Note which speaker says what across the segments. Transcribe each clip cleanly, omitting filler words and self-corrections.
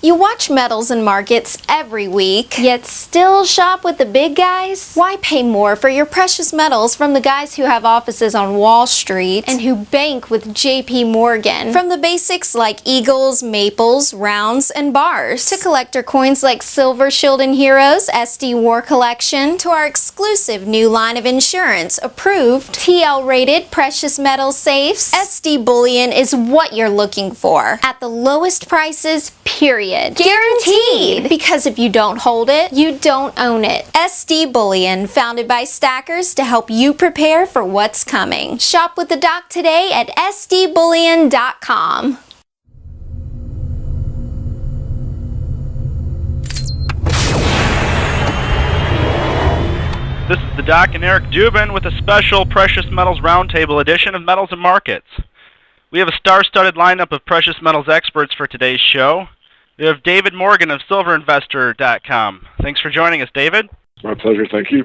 Speaker 1: You watch metals and markets every week, yet still shop with the big guys? Why pay more for your precious metals from the guys who have offices on Wall Street and who bank with JP Morgan? From the basics like eagles, maples, rounds, and bars, to collector coins like Silver Shield and Heroes, SD War Collection, to our exclusive new line of insurance, approved, TL-rated precious metal safes, SD Bullion is what you're looking for. At the lowest prices, period. Guaranteed! Because if you don't hold it, you don't own it. SD Bullion, founded by stackers to help you prepare for what's coming. Shop with the doc today at sdbullion.com.
Speaker 2: This is the Doc and Eric Dubin with a special Precious Metals Roundtable edition of Metals and Markets. We have a star-studded lineup of precious metals experts for today's show. We have David Morgan of silverinvestor.com. Thanks for joining us, David.
Speaker 3: My pleasure, thank you.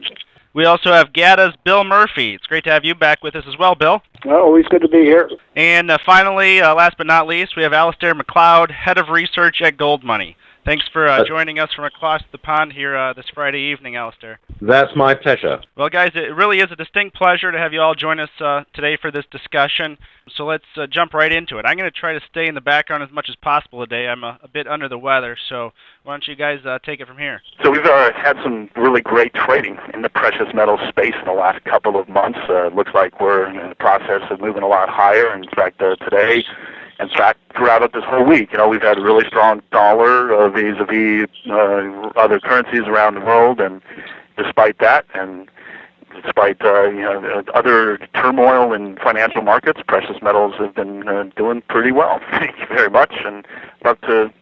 Speaker 2: We also have GATA's Bill Murphy. It's great to have you back with us as well, Bill.
Speaker 3: Well, always good to be here.
Speaker 2: And finally, last but not least, we have Alasdair Macleod, Head of Research at Gold Money. Thanks for joining us from across the pond here this Friday evening, Alasdair.
Speaker 4: That's my pleasure.
Speaker 2: Well, guys, it really is a distinct pleasure to have you all join us today for this discussion. So let's jump right into it. I'm going to try to stay in the background as much as possible today. I'm a bit under the weather, so why don't you guys take it from here?
Speaker 5: So we've had some really great trading in the precious metals space in the last couple of months. Looks like we're in the process of moving a lot higher. In fact, today, in fact, throughout this whole week, we've had a really strong dollar vis-a-vis other currencies around the world, and despite that, and despite other turmoil in financial markets, precious metals have been doing pretty well. Thank you very much, and I'd love to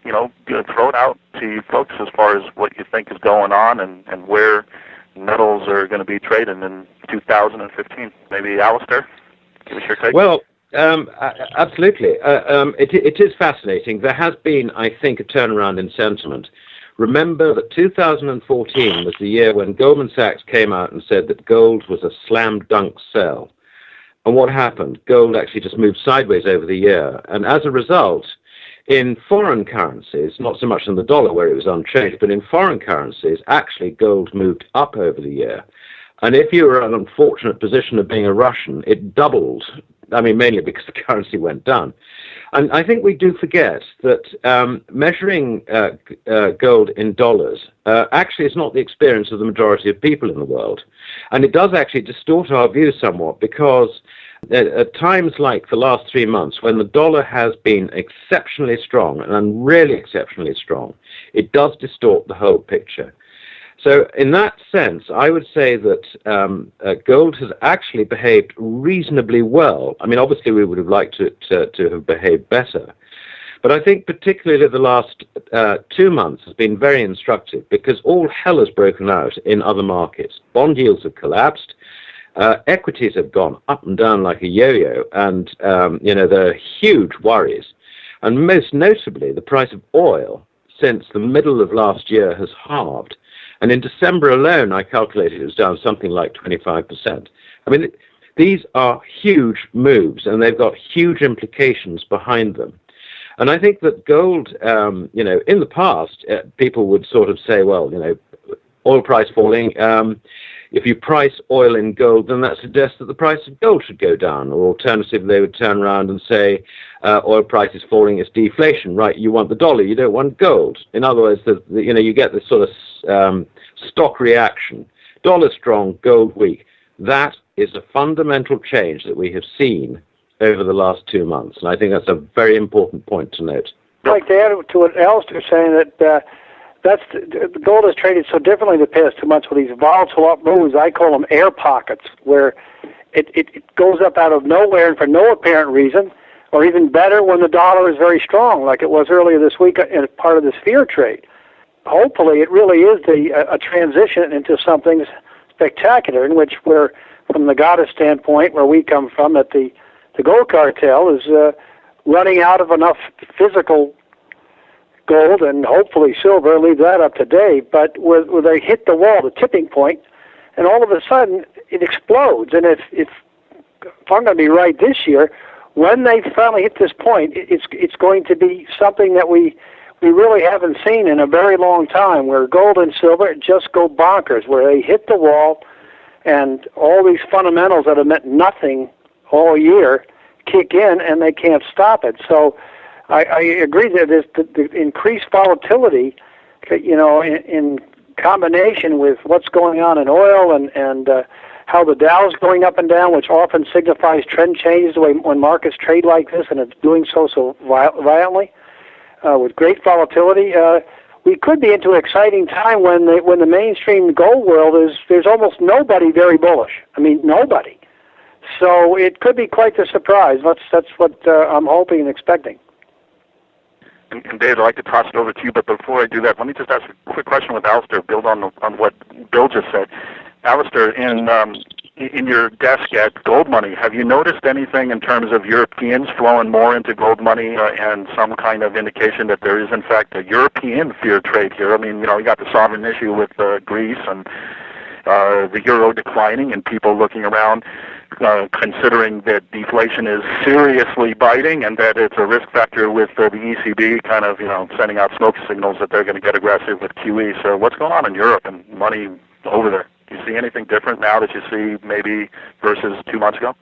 Speaker 5: throw it out to you folks as far as what you think is going on and where metals are going to be traded in 2015. Maybe Alasdair, give us your take.
Speaker 4: Well, absolutely. It is fascinating. There has been, I think, a turnaround in sentiment. Remember that 2014 was the year when Goldman Sachs came out and said that gold was a slam dunk sell. And what happened? Gold actually just moved sideways over the year. And as a result, in foreign currencies, not so much in the dollar where it was unchanged, but in foreign currencies, actually gold moved up over the year. And if you were in an unfortunate position of being a Russian, it doubled. I mean, mainly because the currency went down. And I think we do forget that measuring gold in dollars actually is not the experience of the majority of people in the world. And it does actually distort our view somewhat because at times like the last 3 months, when the dollar has been exceptionally strong and really exceptionally strong, it does distort the whole picture. So in that sense, I would say that gold has actually behaved reasonably well. I mean, obviously, we would have liked it to have behaved better. But I think particularly the last 2 months has been very instructive because all hell has broken out in other markets. Bond yields have collapsed. Equities have gone up and down like a yo-yo. And, there are huge worries. And most notably, the price of oil since the middle of last year has halved. And in December alone, I calculated it was down something like 25%. I mean, these are huge moves, and they've got huge implications behind them. And I think that gold, in the past, people would sort of say, well, oil price falling. If you price oil in gold, then that suggests that the price of gold should go down. Or alternatively, they would turn around and say, oil price is falling, it's deflation. Right, you want the dollar, you don't want gold. In other words, you get this sort of stock reaction. Dollar strong, gold weak. That is a fundamental change that we have seen over the last 2 months. And I think that's a very important point to note.
Speaker 6: I'd like to add to what Alasdair is saying that the gold is traded so differently the past 2 months with these volatile up moves. I call them air pockets, where it goes up out of nowhere and for no apparent reason, or even better when the dollar is very strong, like it was earlier this week as part of the sphere trade. Hopefully, it really is a transition into something spectacular, in which we're, from the GATA standpoint, where we come from, that the gold cartel is running out of enough physical gold and hopefully silver, leave that up to Dave, but where they hit the wall, the tipping point, and all of a sudden it explodes. And if I'm going to be right this year, when they finally hit this point, it's going to be something that we we really haven't seen in a very long time, where gold and silver just go bonkers, where they hit the wall and all these fundamentals that have meant nothing all year kick in and they can't stop it. So I agree that the increased volatility, in combination with what's going on in oil and how the Dow's going up and down, which often signifies trend changes when markets trade like this, and it's doing so violently, with great volatility. We could be into an exciting time when the mainstream gold world there's almost nobody very bullish. I mean, nobody. So it could be quite the surprise. That's what I'm hoping and expecting.
Speaker 5: And Dave, I'd like to toss it over to you, but before I do that, let me just ask a quick question with Alasdair, build on what Bill just said. Alasdair, in your desk at Gold Money, have you noticed anything in terms of Europeans flowing more into Gold Money and some kind of indication that there is, in fact, a European fear trade here? I mean, you got the sovereign issue with Greece and the euro declining and people looking around, considering that deflation is seriously biting and that it's a risk factor with the ECB kind of, sending out smoke signals that they're going to get aggressive with QE. So what's going on in Europe and money over there? Do you see anything different now that you see maybe versus 2 months ago?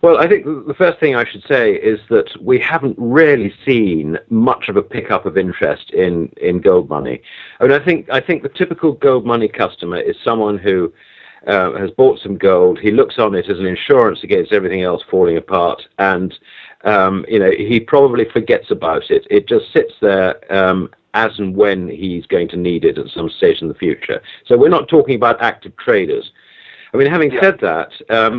Speaker 4: Well, I think the first thing I should say is that we haven't really seen much of a pickup of interest in Gold Money. I mean, I think the typical Gold Money customer is someone who has bought some gold. He looks on it as an insurance against everything else falling apart, and he probably forgets about it. It just sits there as and when he's going to need it at some stage in the future. So we're not talking about active traders. I mean, having said that,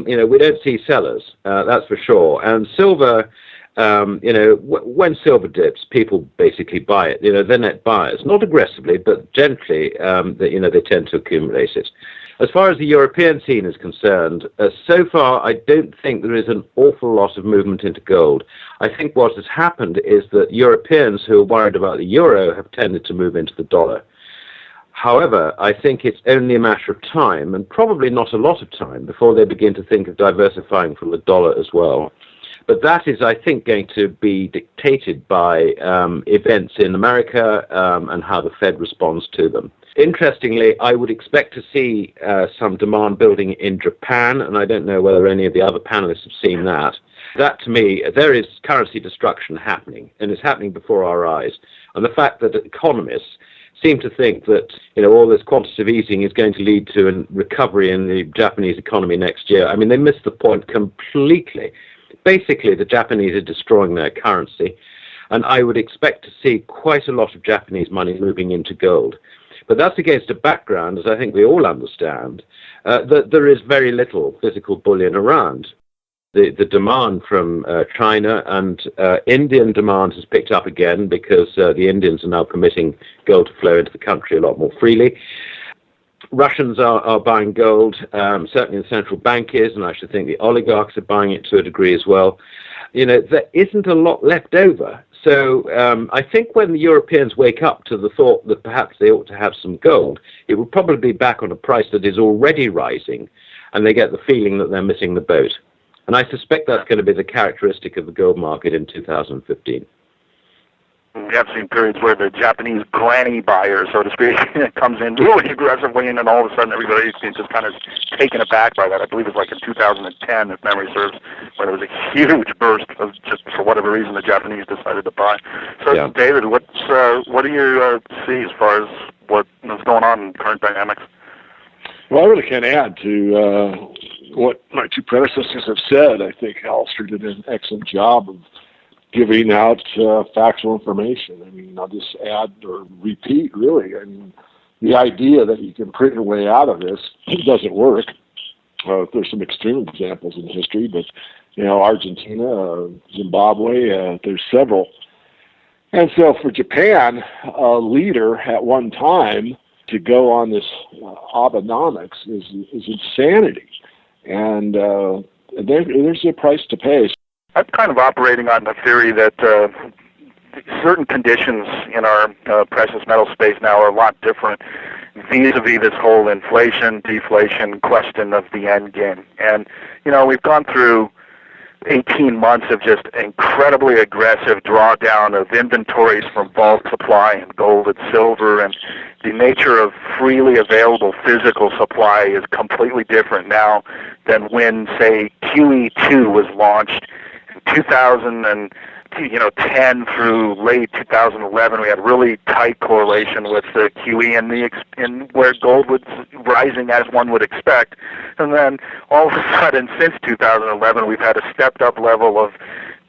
Speaker 4: we don't see sellers, that's for sure. And silver, when silver dips, people basically buy it. They're net buyers, not aggressively, but gently. They tend to accumulate it. As far as the European scene is concerned, so far I don't think there is an awful lot of movement into gold. I think what has happened is that Europeans who are worried about the euro have tended to move into the dollar. However, I think it's only a matter of time, and probably not a lot of time, before they begin to think of diversifying from the dollar as well. But that is, I think, going to be dictated by events in America and how the Fed responds to them. Interestingly, I would expect to see some demand building in Japan, and I don't know whether any of the other panelists have seen that. That, to me, there is currency destruction happening, and it's happening before our eyes. And the fact that economists seem to think that all this quantitative easing is going to lead to a recovery in the Japanese economy next year, I mean, they miss the point completely. Basically, the Japanese are destroying their currency, and I would expect to see quite a lot of Japanese money moving into gold. But that's against a background, as I think we all understand, that there is very little physical bullion around. The demand from China and Indian demand has picked up again because the Indians are now permitting gold to flow into the country a lot more freely. Russians are buying gold, certainly the central bank is, and I should think the oligarchs are buying it to a degree as well. There isn't a lot left over. So I think when the Europeans wake up to the thought that perhaps they ought to have some gold, it will probably be back on a price that is already rising, and they get the feeling that they're missing the boat. And I suspect that's going to be the characteristic of the gold market in 2015.
Speaker 5: We have seen periods where the Japanese granny buyer, so to speak, comes in really aggressively, and then all of a sudden everybody's just kind of taken aback by that. I believe it was like in 2010, if memory serves, where there was a huge burst of just for whatever reason the Japanese decided to buy. So, yeah. David, what do you see as far as what's going on in current dynamics?
Speaker 3: Well, I really can't add to what my two predecessors have said. I think Alasdair did an excellent job of giving out factual information. I mean, I'll just add or repeat, really. I mean, the idea that you can print your way out of this doesn't work. There's some extreme examples in history, but, Argentina, Zimbabwe, there's several. And so for Japan, a leader at one time to go on this Abenomics is insanity. And there's a price to pay.
Speaker 5: I'm kind of operating on the theory that certain conditions in our precious metal space now are a lot different vis-a-vis this whole inflation, deflation question of the end game. And, we've gone through 18 months of just incredibly aggressive drawdown of inventories from bulk supply in gold and silver, and the nature of freely available physical supply is completely different now than when, say, QE2 was launched in 2010 through late 2011. We had really tight correlation with the QE and where gold was rising as one would expect. And then all of a sudden, since 2011, we've had a stepped-up level of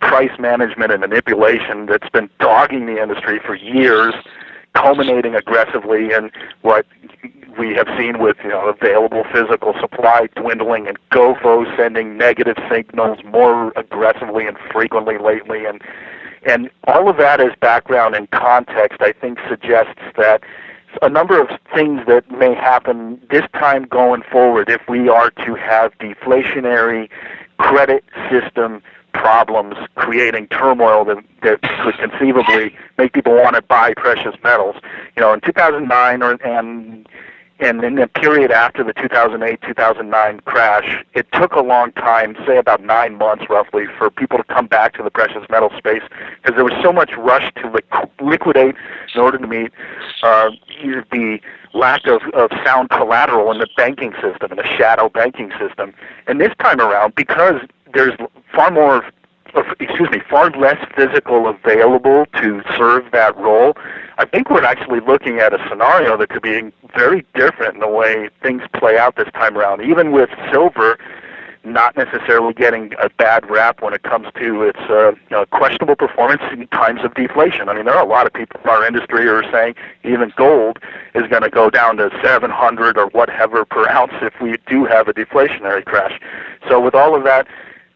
Speaker 5: price management and manipulation that's been dogging the industry for years, culminating aggressively in what we have seen with available physical supply dwindling and GOFO sending negative signals more aggressively and frequently lately. And all of that as background and context, I think, suggests that a number of things that may happen this time going forward if we are to have deflationary credit system problems creating turmoil that could conceivably make people want to buy precious metals. In 2009 and in the period after the 2008-2009 crash, it took a long time, say about 9 months roughly, for people to come back to the precious metal space because there was so much rush to liquidate in order to meet the lack of sound collateral in the banking system, in the shadow banking system. And this time around, because there's far less physical available to serve that role, I think we're actually looking at a scenario that could be very different in the way things play out this time around, even with silver not necessarily getting a bad rap when it comes to its questionable performance in times of deflation. I mean, there are a lot of people in our industry who are saying even gold is going to go down to 700 or whatever per ounce if we do have a deflationary crash. So with all of that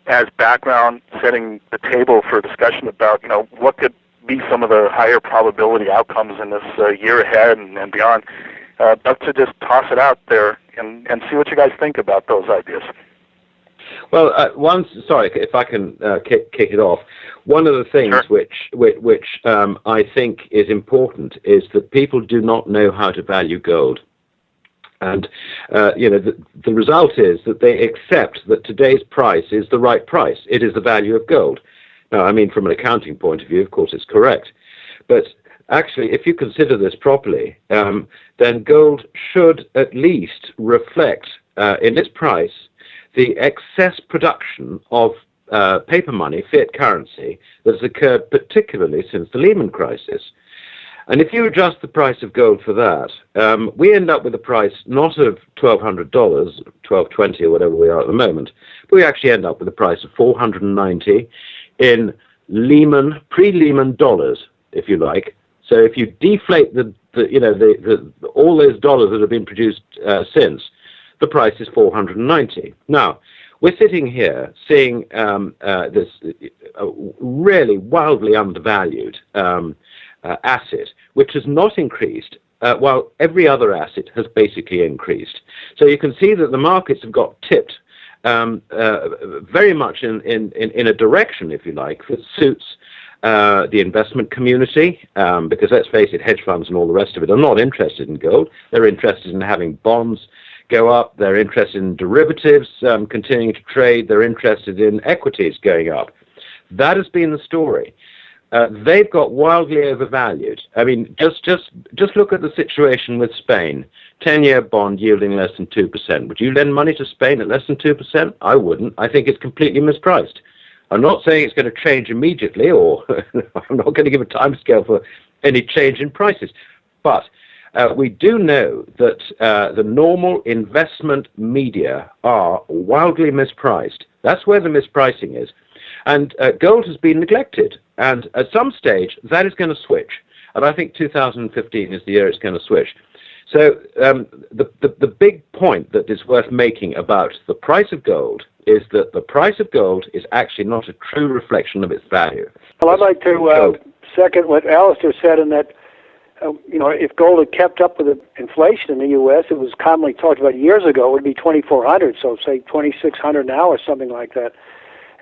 Speaker 5: as background, setting the table for discussion about what could be some of the higher probability outcomes in this year ahead and beyond, I'd love to just toss it out there and see what you guys think about those ideas.
Speaker 4: Well, sorry, if I can kick it off. One of the things
Speaker 5: Sure.
Speaker 4: which I think is important is that people do not know how to value gold. And, the result is that they accept that today's price is the right price. It is the value of gold. Now, I mean, from an accounting point of view, of course, it's correct. But actually, if you consider this properly, then gold should at least reflect in its price the excess production of paper money, fiat currency, that has occurred particularly since the Lehman crisis. And if you adjust the price of gold for that, we end up with a price not of $1,200, $1,220 or whatever we are at the moment, but we actually end up with a price of $490 in pre-Lehman dollars, if you like. So if you deflate all those dollars that have been produced since, the price is $490. Now, we're sitting here seeing this really wildly undervalued asset, which has not increased, while every other asset has basically increased. So you can see that the markets have got tipped very much in a direction, if you like, that suits the investment community, because let's face it, hedge funds and all the rest of it are not interested in gold. They're interested in having bonds go up. They're interested in derivatives continuing to trade. They're interested in equities going up. That has been the story. They've got wildly overvalued. I mean, just look at the situation with Spain. 10-year bond yielding less than 2%. Would you lend money to Spain at less than 2%? I wouldn't. I think it's completely mispriced. I'm not saying it's going to change immediately, or I'm not going to give a timescale for any change in prices. But we do know that the normal investment media are wildly mispriced. That's where the mispricing is. And gold has been neglected. And at some stage, that is going to switch. And I think 2015 is the year it's going to switch. So the big point that is worth making about the price of gold is that the price of gold is actually not a true reflection of its value.
Speaker 6: Well, I'd like to second what Alisdair said in that, if gold had kept up with the inflation in the U.S., it was commonly talked about years ago, it would be $2,400, so say $2,600 now or something like that.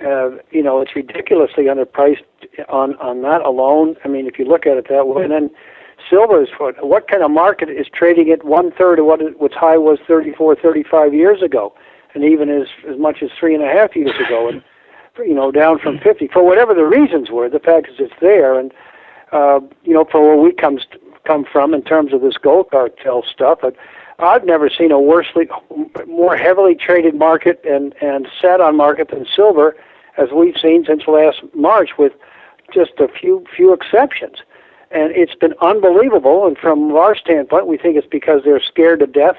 Speaker 6: It's ridiculously underpriced on that alone. I mean, if you look at it that way. And then silver is what kind of market is trading at 1/3 of what its high was 34, 35 years ago, and even as much as 3.5 years ago. And down from 50 for whatever the reasons were. The fact is it's there, and for where we come from in terms of this gold cartel stuff. But I've never seen a more heavily traded market and sat on market than silver, as we've seen since last March, with just a few exceptions. And it's been unbelievable. And from our standpoint, we think it's because they're scared to death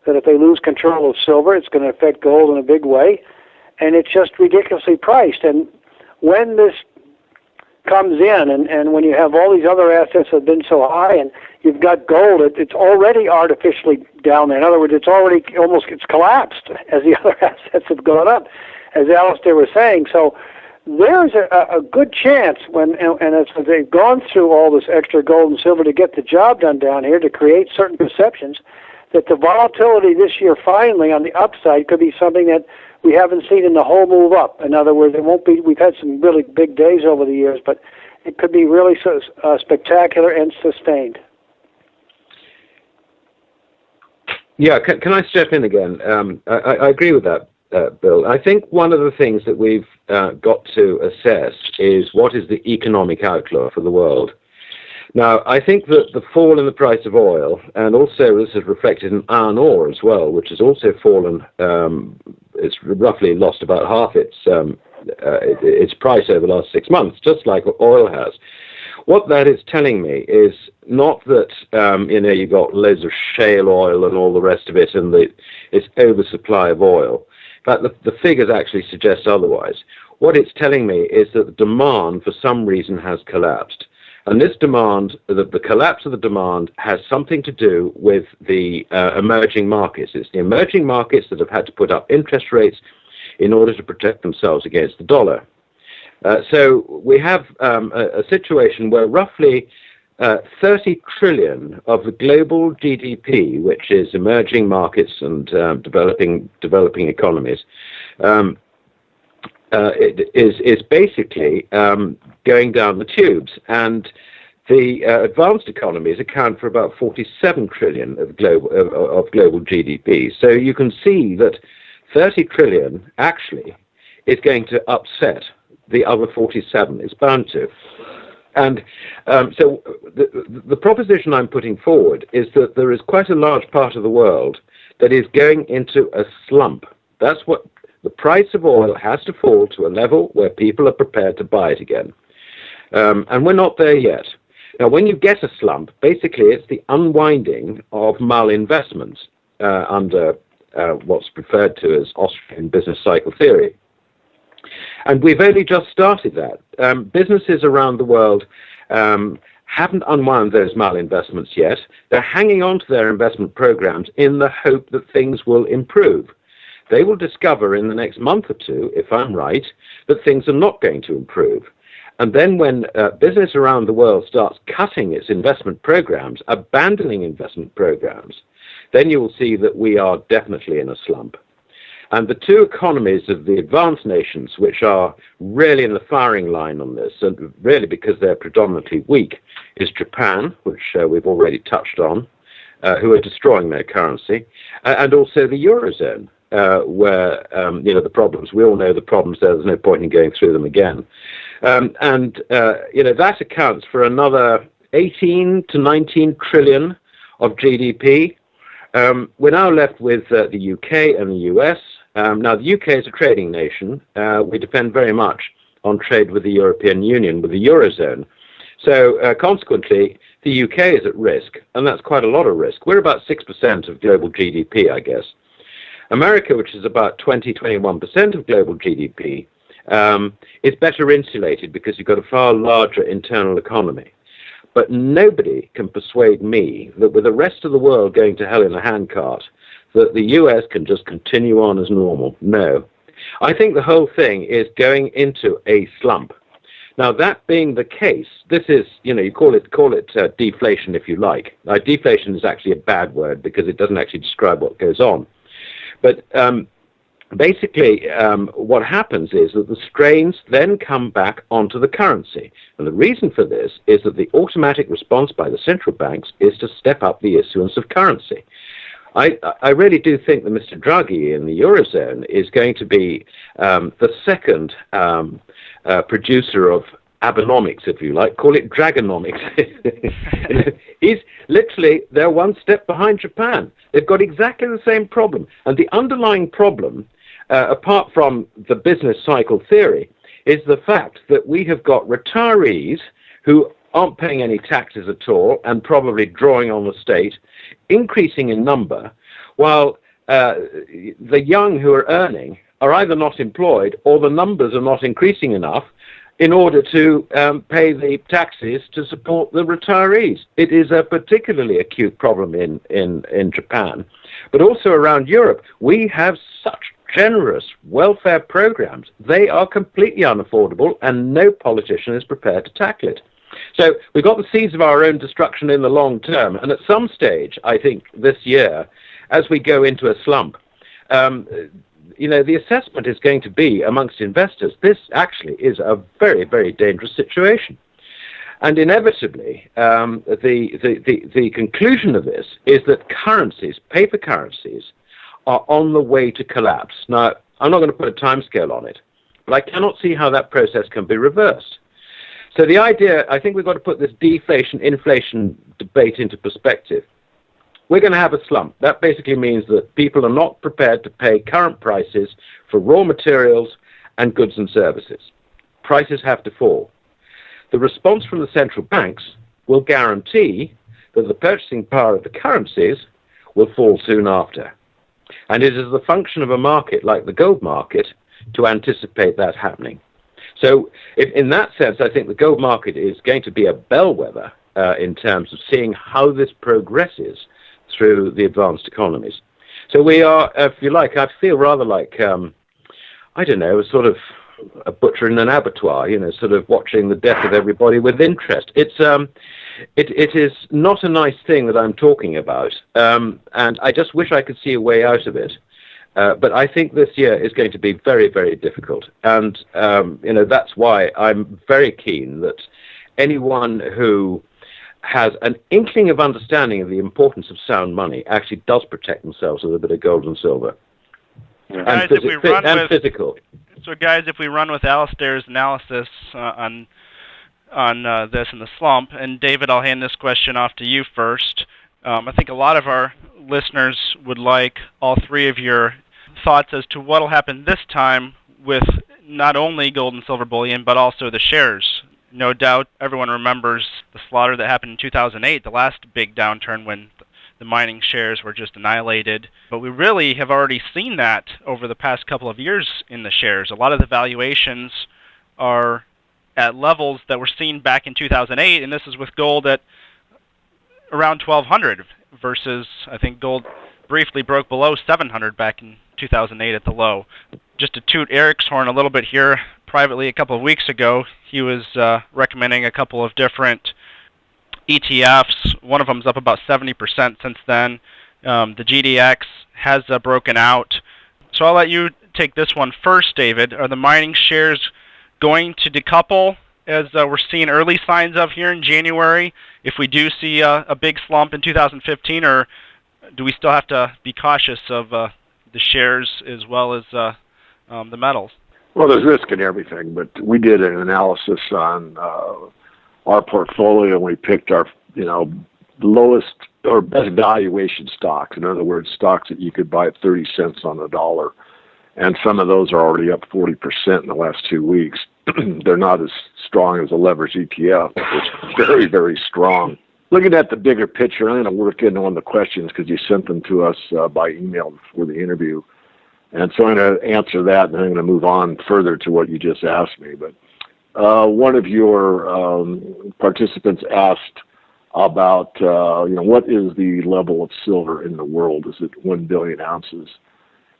Speaker 6: that if they lose control of silver, it's going to affect gold in a big way. And it's just ridiculously priced. And when this comes in, and when you have all these other assets that have been so high, and you've got gold, it's already artificially down there. In other words, it's collapsed as the other assets have gone up, as Alasdair was saying. So there's a good chance as they've gone through all this extra gold and silver to get the job done down here, to create certain perceptions, that the volatility this year finally on the upside could be something that we haven't seen in the whole move up. In other words, it won't be. We've had some really big days over the years, but it could be really spectacular and sustained.
Speaker 4: Yeah, can I step in again? I agree with that, Bill. I think one of the things that we've got to assess is what is the economic outlook for the world. Now, I think that the fall in the price of oil, and also this is reflected in iron ore as well, which has also fallen, it's roughly lost about half its price over the last 6 months, just like oil has. What that is telling me is not that, you've got loads of shale oil and all the rest of it, and it's oversupply of oil. But the figures actually suggest otherwise. What it's telling me is that the demand, for some reason, has collapsed. And this demand, the collapse of the demand, has something to do with the emerging markets. It's the emerging markets that have had to put up interest rates in order to protect themselves against the dollar. So we have a situation where roughly 30 trillion of the global GDP, which is emerging markets and developing economies, is basically going down the tubes, and the advanced economies account for about 47 trillion of global GDP. So you can see that 30 trillion actually is going to upset the other 47. It's bound to. And so the proposition I'm putting forward is that there is quite a large part of the world that is going into a slump. That's what the price of oil has to fall to a level where people are prepared to buy it again. And we're not there yet. Now, when you get a slump, basically it's the unwinding of malinvestments under what's referred to as Austrian business cycle theory. And we've only just started that. Businesses around the world haven't unwound those malinvestments yet. They're hanging on to their investment programs in the hope that things will improve. They will discover in the next month or two, if I'm right, that things are not going to improve. And then when business around the world starts cutting its investment programs, abandoning investment programs, then you will see that we are definitely in a slump. And the two economies of the advanced nations, which are really in the firing line on this, and really because they're predominantly weak, is Japan, which we've already touched on, who are destroying their currency, and also the Eurozone, where, the problems, we all know the problems there, there's no point in going through them again. That accounts for another 18 to 19 trillion of GDP. We're now left with the UK and the US. Now, the UK is a trading nation. We depend very much on trade with the European Union, with the Eurozone. So, consequently, the UK is at risk, and that's quite a lot of risk. We're about 6% of global GDP, I guess. America, which is about 21% of global GDP, is better insulated because you've got a far larger internal economy. But nobody can persuade me that with the rest of the world going to hell in a handcart, that the US can just continue on as normal. No. I think the whole thing is going into a slump. Now, that being the case, this is, you call it deflation if you like. Now, deflation is actually a bad word because it doesn't actually describe what goes on. But basically, what happens is that the strains then come back onto the currency. And the reason for this is that the automatic response by the central banks is to step up the issuance of currency. I really do think that Mr. Draghi in the Eurozone is going to be the second producer of Abenomics, if you like, call it Dragonomics. He's literally, they're one step behind Japan. They've got exactly the same problem. And the underlying problem, apart from the business cycle theory, is the fact that we have got retirees who aren't paying any taxes at all and probably drawing on the state, increasing in number, while the young who are earning are either not employed or the numbers are not increasing enough in order to pay the taxes to support the retirees. It is a particularly acute problem in Japan, but also around Europe. We have such generous welfare programs. They are completely unaffordable, and no politician is prepared to tackle it. So we've got the seeds of our own destruction in the long term, and at some stage, I think this year, as we go into a slump, the assessment is going to be amongst investors, this actually is a very, very dangerous situation. And inevitably, the conclusion of this is that currencies, paper currencies, are on the way to collapse. Now, I'm not going to put a timescale on it, but I cannot see how that process can be reversed. So the idea, I think we've got to put this deflation, inflation debate into perspective. We're going to have a slump. That basically means that people are not prepared to pay current prices for raw materials and goods and services. Prices have to fall. The response from the central banks will guarantee that the purchasing power of the currencies will fall soon after. And it is the function of a market like the gold market to anticipate that happening. So in that sense, I think the gold market is going to be a bellwether in terms of seeing how this progresses through the advanced economies. So we are, if you like, I feel rather like, I don't know, sort of a butcher in an abattoir, sort of watching the death of everybody with interest. It is not a nice thing that I'm talking about, and I just wish I could see a way out of it. But I think this year is going to be very, very difficult. And, that's why I'm very keen that anyone who has an inkling of understanding of the importance of sound money actually does protect themselves with a bit of gold and silver.
Speaker 2: Yeah.
Speaker 4: And, physical.
Speaker 2: So, guys, if we run with Alasdair's analysis on this in the slump, and David, I'll hand this question off to you first. I think a lot of our listeners would like all three of your thoughts as to what will happen this time with not only gold and silver bullion, but also the shares. No doubt everyone remembers the slaughter that happened in 2008, the last big downturn when the mining shares were just annihilated. But we really have already seen that over the past couple of years in the shares. A lot of the valuations are at levels that were seen back in 2008, and this is with gold at around 1,200 versus, I think, gold briefly broke below 700 back in 2008 at the low. Just to toot Eric's horn a little bit here, privately a couple of weeks ago, he was recommending a couple of different ETFs. One of them's up about 70% since then. The GDX has broken out. So I'll let you take this one first, David. Are the mining shares going to decouple, as we're seeing early signs of here in January, if we do see a big slump in 2015, or do we still have to be cautious of the shares as well as the metals?
Speaker 3: Well, there's risk in everything, but we did an analysis on our portfolio, and we picked our, lowest or best valuation stocks. In other words, stocks that you could buy at 30 cents on the dollar. And some of those are already up 40% in the last 2 weeks. They're not as strong as a leverage ETF, but it's very, very strong. Looking at the bigger picture, I'm going to work in on the questions because you sent them to us by email before the interview. And so I'm going to answer that, and I'm going to move on further to what you just asked me. But one of your participants asked about, what is the level of silver in the world? Is it 1 billion ounces?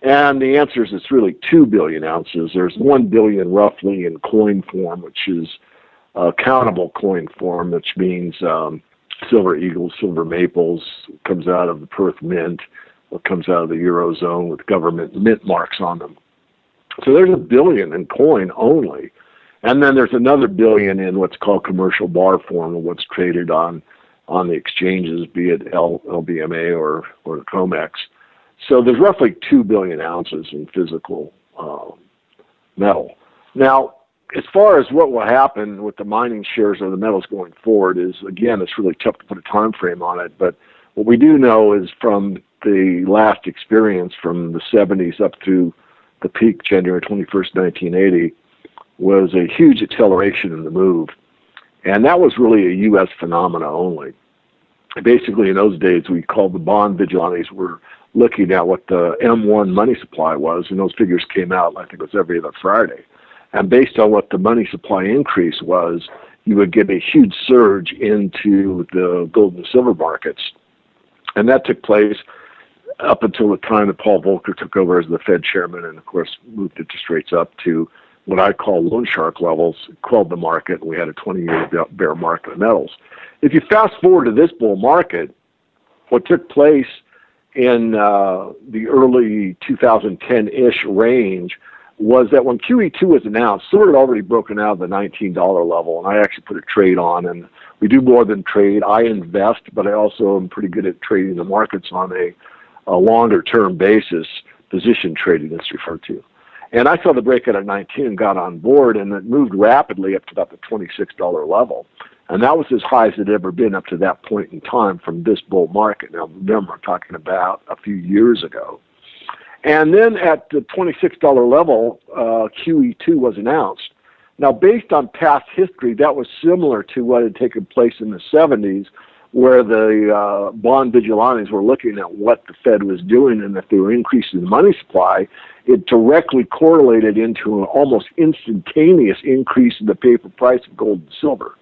Speaker 3: And the answer is it's really 2 billion ounces. There's 1 billion roughly in coin form, which is countable coin form, which means silver eagles, silver maples, comes out of the Perth Mint, or comes out of the Eurozone with government mint marks on them. So there's 1 billion in coin only. And then there's another billion in what's called commercial bar form, and what's traded on the exchanges, be it LBMA or the COMEX. So there's roughly 2 billion ounces in physical metal. Now, as far as what will happen with the mining shares of the metals going forward is, again, it's really tough to put a time frame on it. But what we do know is from the last experience from the 70s up to the peak, January 21st, 1980, was a huge acceleration in the move. And that was really a U.S. phenomena only. Basically, in those days, we called the bond vigilantes were looking at what the M1 money supply was, and those figures came out, I think it was every other Friday. And based on what the money supply increase was, you would get a huge surge into the gold and silver markets. And that took place up until the time that Paul Volcker took over as the Fed chairman and, of course, moved interest rates up to what I call loan shark levels, quelled the market, and we had a 20-year bear market of metals. If you fast forward to this bull market, what took place in the early 2010-ish range was that when QE2 was announced, silver had already broken out of the $19 level, and I actually put a trade on, and we do more than trade. I invest, but I also am pretty good at trading the markets on a longer-term basis, position trading it's referred to. And I saw the breakout at 19 and got on board, and it moved rapidly up to about the $26 level. And that was as high as it had ever been up to that point in time from this bull market. Now, remember, I'm talking about a few years ago. And then at the $26 level, QE2 was announced. Now, based on past history, that was similar to what had taken place in the 70s, where the bond vigilantes were looking at what the Fed was doing, and if they were increasing the money supply, it directly correlated into an almost instantaneous increase in the paper price of gold and silver.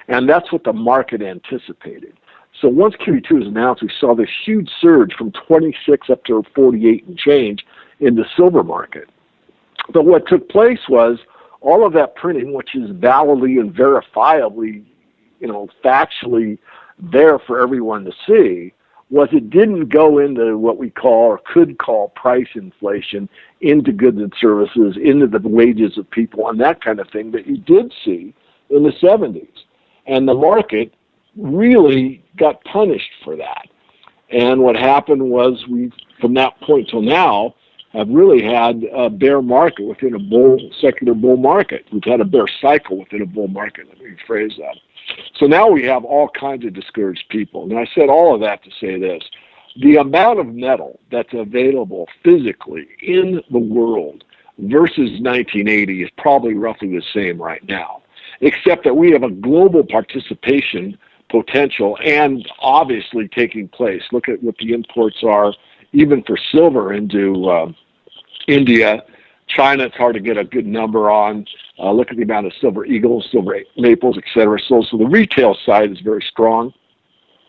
Speaker 3: And that's what the market anticipated. So once QE2 was announced, we saw this huge surge from 26 up to 48 and change in the silver market. But what took place was all of that printing, which is validly and verifiably, factually there for everyone to see, was it didn't go into what we call or could call price inflation into goods and services, into the wages of people and that kind of thing that you did see in the 70s. And the market really got punished for that. And what happened was we, from that point till now, have really had a bear market within a secular bull market. We've had a bear cycle within a bull market, let me rephrase that. So now we have all kinds of discouraged people. And I said all of that to say this. The amount of metal that's available physically in the world versus 1980 is probably roughly the same right now, except that we have a global participation potential and obviously taking place. Look at what the imports are, even for silver into India. China, it's hard to get a good number on. Look at the amount of silver eagles, silver maples, etc. So the retail side is very strong.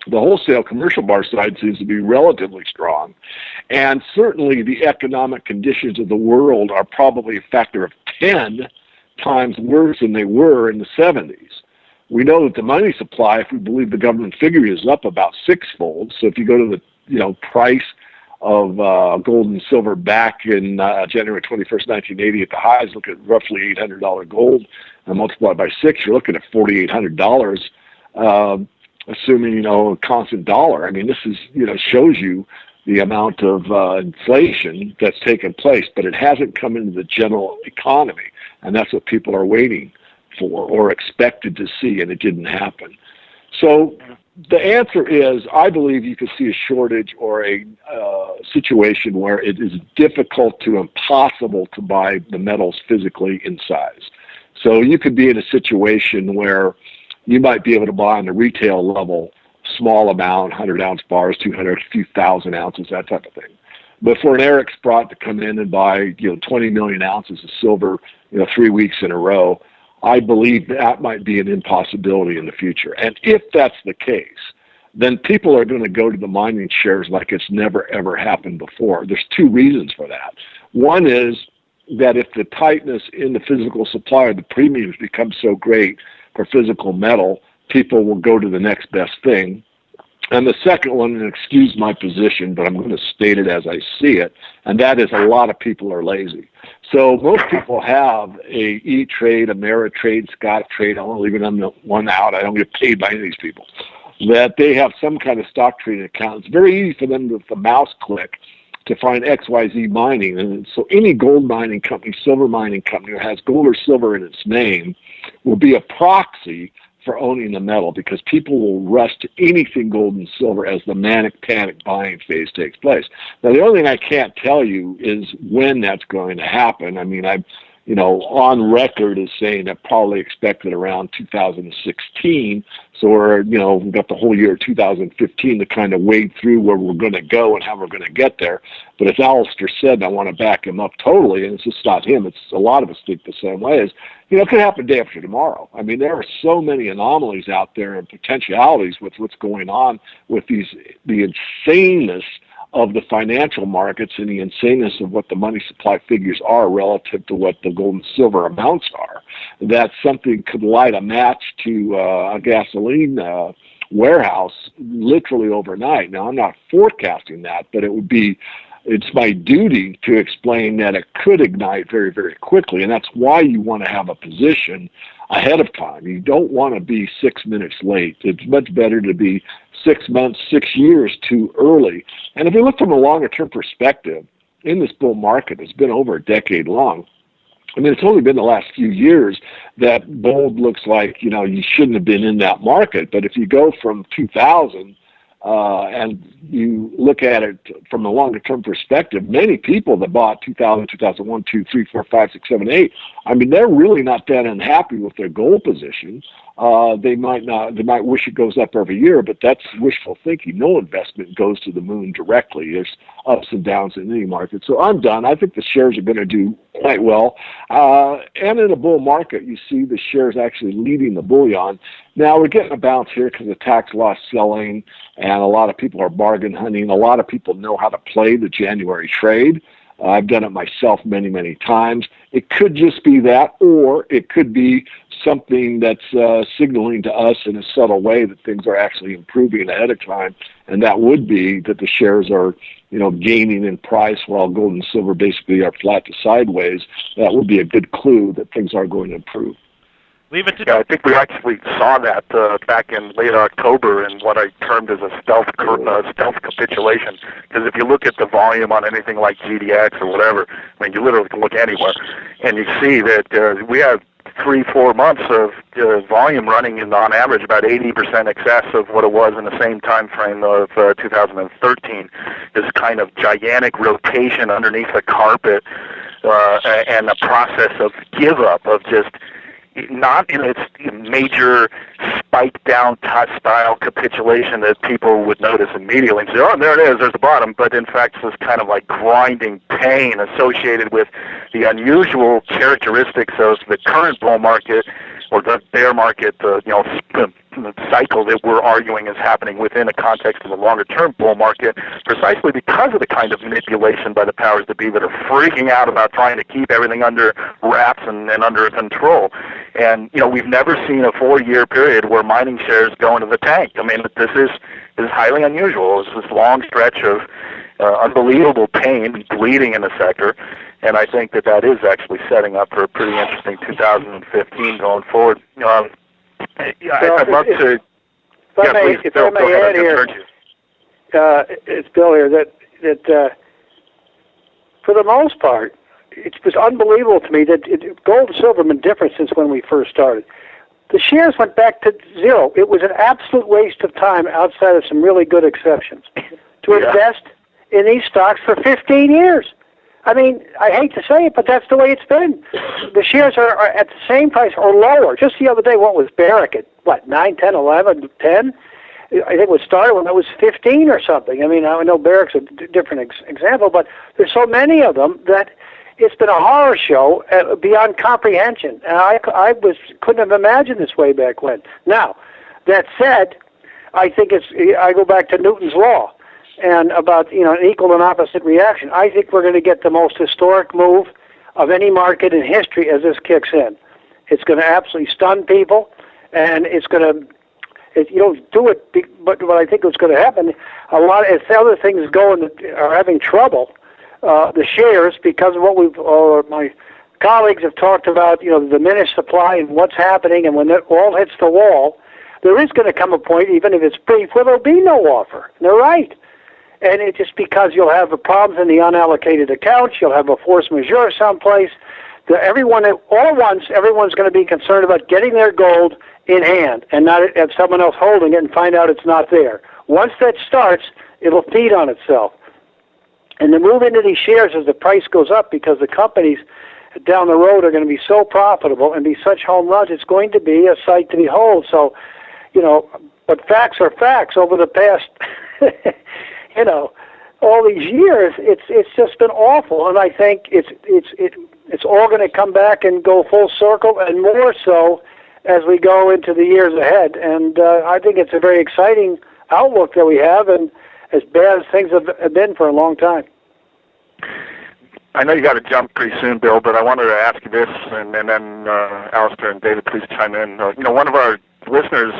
Speaker 3: The wholesale commercial bar side seems to be relatively strong. And certainly the economic conditions of the world are probably a factor of 10 times worse than they were in the 70s. We know that the money supply, if we believe the government figure, is up about sixfold. So if you go to the price of gold and silver back in January 21st, 1980 at the highs, look at roughly $800 gold and multiply by 6, you're looking at $4,800, assuming, a constant dollar. I mean, this is, shows you the amount of inflation that's taken place, but it hasn't come into the general economy. And that's what people are waiting for or expected to see, and it didn't happen. So the answer is, I believe you could see a shortage or a situation where it is difficult to impossible to buy the metals physically in size. So you could be in a situation where you might be able to buy on the retail level, small amount, 100-ounce bars, 200, a few thousand ounces, that type of thing. But for an Eric Sprott to come in and buy, 20 million ounces of silver, 3 weeks in a row, I believe that might be an impossibility in the future. And if that's the case, then people are going to go to the mining shares like it's never, ever happened before. There's two reasons for that. One is that if the tightness in the physical supply of the premiums becomes so great for physical metal, people will go to the next best thing. And the second one, and excuse my position, but I'm going to state it as I see it, and that is a lot of people are lazy. So most people have a E-Trade, Ameritrade, Scottrade. I want to leave it one out. I don't get paid by any of these people. That they have some kind of stock trading account. It's very easy for them to, with the mouse click, to find XYZ mining. And so any gold mining company, silver mining company that has gold or silver in its name will be a proxy for owning the metal, because people will rush to anything gold and silver as the manic panic buying phase takes place. Now, the only thing I can't tell you is when that's going to happen. I mean, I'm on record as saying I probably expected around 2016. So we've got the whole year of 2015 to kind of wade through where we're going to go and how we're going to get there. But as Alasdair said, and I want to back him up totally, and it's just not him, it's a lot of us think the same way, is, it could happen day after tomorrow. I mean, there are so many anomalies out there and potentialities with what's going on with the insaneness of the financial markets and the insaneness of what the money supply figures are relative to what the gold and silver amounts are, that something could light a match to a gasoline warehouse literally overnight. Now, I'm not forecasting that, but it's my duty to explain that it could ignite very, very quickly, and that's why you want to have a position ahead of time. You don't want to be 6 minutes late. It's much better to be 6 months, 6 years too early. And if you look from a longer-term perspective, in this bull market, it's been over a decade long. I mean, it's only been the last few years that gold looks like, you shouldn't have been in that market. But if you go from 2000 and you look at it from a longer-term perspective, many people that bought 2000, 2001, 2, 3, 4, 5, 6, 7, 8, I mean, they're really not that unhappy with their gold position. They might wish it goes up every year, but that's wishful thinking. No investment goes to the moon directly. There's ups and downs in any market. So I'm done. I think the shares are going to do quite well. And in a bull market, you see the shares actually leading the bullion. Now we're getting a bounce here because of tax loss selling, and a lot of people are bargain hunting. A lot of people know how to play the January trade. I've done it myself many, many times. It could just be that, or it could be something that's signaling to us in a subtle way that things are actually improving ahead of time, and that would be that the shares are, gaining in price while gold and silver basically are flat to sideways. That would be a good clue that things are going to improve.
Speaker 2: Leave it to
Speaker 5: I think we actually saw that back in late October in what I termed as a stealth capitulation. Because if you look at the volume on anything like GDX or whatever, I mean, you literally can look anywhere, and you see that we have 3-4 months of volume running in, on average, about 80% excess of what it was in the same time frame of 2013. This kind of gigantic rotation underneath the carpet and a process of give up, of just not in its major spike down style capitulation that people would notice immediately and say, oh, there it is, there's the bottom, but in fact this kind of like grinding pain associated with the unusual characteristics of the current bull market or the bear market, cycle that we're arguing is happening within a context of a longer-term bull market, precisely because of the kind of manipulation by the powers that be that are freaking out about trying to keep everything under wraps and under control. And, we've never seen a 4-year period where mining shares go into the tank. I mean, this is highly unusual. It's this long stretch of unbelievable pain and bleeding in the sector, and I think that is actually setting up for a pretty interesting 2015 going forward. I'd love to.
Speaker 6: If I may add here, it's Bill here, that for the most part, it was unbelievable to me that gold and silver have been different since when we first started. The shares went back to zero. It was an absolute waste of time outside of some really good exceptions to invest in these stocks for 15 years. I mean, I hate to say it, but that's the way it's been. The shares are at the same price or lower. Just the other day, what was Barrick at, 9, 10, 11, 10? I think it was started when it was 15 or something. I mean, I know Barrick's a different example, but there's so many of them that it's been a horror show beyond comprehension. And I couldn't have imagined this way back when. Now, that said, I think I go back to Newton's law and about an equal and opposite reaction. I think we're going to get the most historic move of any market in history as this kicks in. It's going to absolutely stun people, and it's going to. Do it, but what I think is going to happen, as the other things go and are having trouble, the shares, because of what my colleagues have talked about, the diminished supply and what's happening, and when it all hits the wall, there is going to come a point, even if it's brief, where there'll be no offer. And they're right. And it's just because you'll have the problems in the unallocated accounts, you'll have a force majeure someplace. Everyone's going to be concerned about getting their gold in hand and not have someone else holding it and find out it's not there. Once that starts, it'll feed on itself. And the move into these shares as the price goes up, because the companies down the road are going to be so profitable and be such home runs, it's going to be a sight to behold. So, but facts are facts. Over the past, all these years, it's just been awful. And I think it's all going to come back and go full circle, and more so as we go into the years ahead. And I think it's a very exciting outlook that we have, and as bad as things have been for a long time.
Speaker 5: I know you got to jump pretty soon, Bill, but I wanted to ask you this, and then Alisdair and David, please chime in. One of our listeners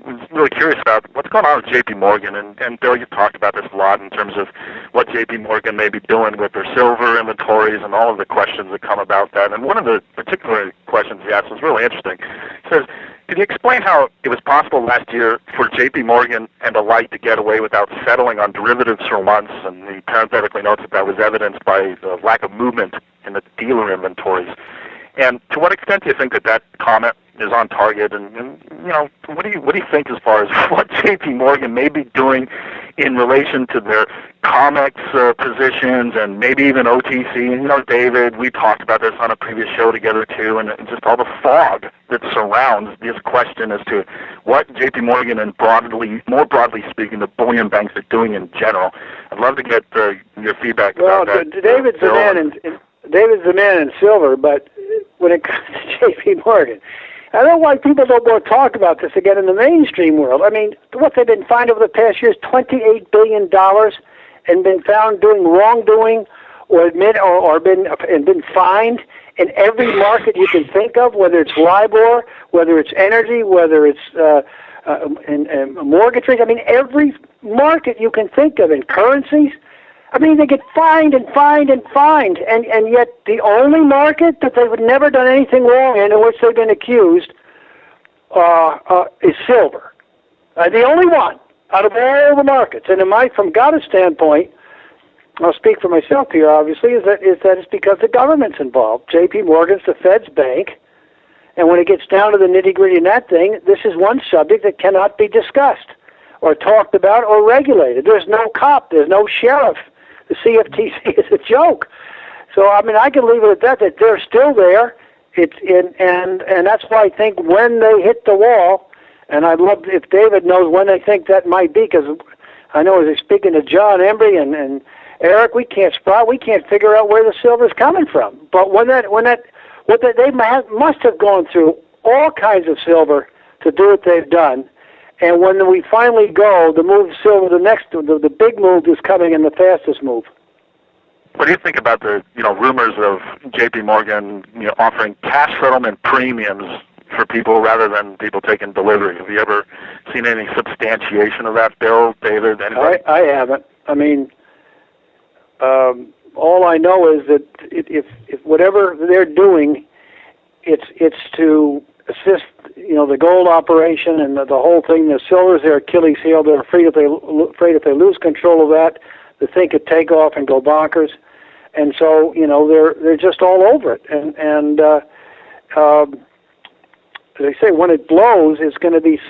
Speaker 5: was really curious about what's going on with J.P. Morgan, and Bill, you've talked about this a lot in terms of what J.P. Morgan may be doing with their silver inventories and all of the questions that come about that. And one of the particular questions he asked was really interesting. He says, could you explain how it was possible last year for J.P. Morgan and the like to get away without settling on derivatives for months? And he parenthetically notes that was evidenced by the lack of movement in the dealer inventories. And to what extent do you think that comment is on target? And what do you think as far as what J.P. Morgan may be doing in relation to their COMEX positions and maybe even OTC? David, we talked about this on a previous show together too, and just all the fog that surrounds this question as to what J.P. Morgan and more broadly speaking, the bullion banks are doing in general. I'd love to get your feedback about that.
Speaker 6: David's the man in silver, but when it comes to J.P. Morgan, I don't know why people don't want to talk about this again in the mainstream world. I mean, what they've been fined over the past year is $28 billion and been found doing wrongdoing or been fined in every market you can think of, whether it's LIBOR, whether it's energy, whether it's mortgage rates. I mean, every market you can think of in currencies. I mean, they get fined and fined and fined, and yet the only market that they've never done anything wrong in which they've been accused is silver. The only one out of all the markets. And from Gada's standpoint, I'll speak for myself here, obviously, is that it's because the government's involved. J.P. Morgan's the Fed's bank, and when it gets down to the nitty-gritty in that thing, this is one subject that cannot be discussed or talked about or regulated. There's no cop. There's no sheriff. The CFTC is a joke. So, I mean, I can leave it at that they're still there. And that's why I think when they hit the wall, and I'd love if David knows when they think that might be, because I know as he's speaking to John Embry and Eric, we can't figure out where the silver's coming from. But they must have gone through all kinds of silver to do what they've done. And when we finally go, the move silver, the big move is coming and the fastest move.
Speaker 5: What do you think about the rumors of J.P. Morgan offering cash settlement premiums for people rather than people taking delivery? Have you ever seen any substantiation of that, Bill, David, anybody?
Speaker 6: I haven't. I mean, all I know is that if whatever they're doing, it's to assist the gold operation and the whole thing. The silver's their Achilles heel. They're afraid if they lose control of that, the thing could take off and go bonkers. And so they're just all over it. And as I say, when it blows, it's going to be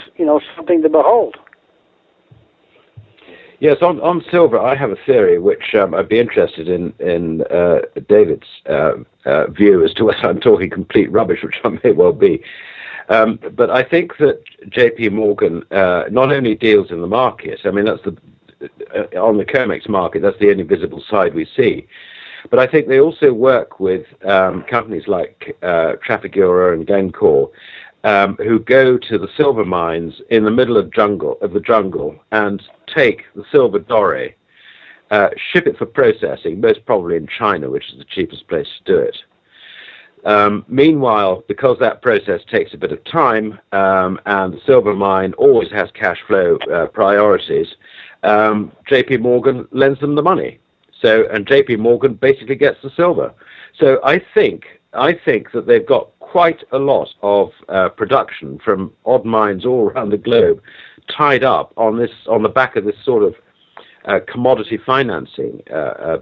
Speaker 6: something to behold.
Speaker 4: Yes, on silver, I have a theory which I'd be interested in David's view as to whether I'm talking complete rubbish, which I may well be. But I think that J.P. Morgan not only deals in the market, I mean, that's on the COMEX market, that's the only visible side we see. But I think they also work with companies like Trafigura and Glencore, who go to the silver mines in the middle of the jungle and take the silver doré, ship it for processing, most probably in China, which is the cheapest place to do it. Meanwhile, because that process takes a bit of time, and the silver mine always has cash flow priorities, J.P. Morgan lends them the money. And J.P. Morgan basically gets the silver. So I think that they've got quite a lot of production from odd mines all around the globe tied up on the back of this sort of commodity financing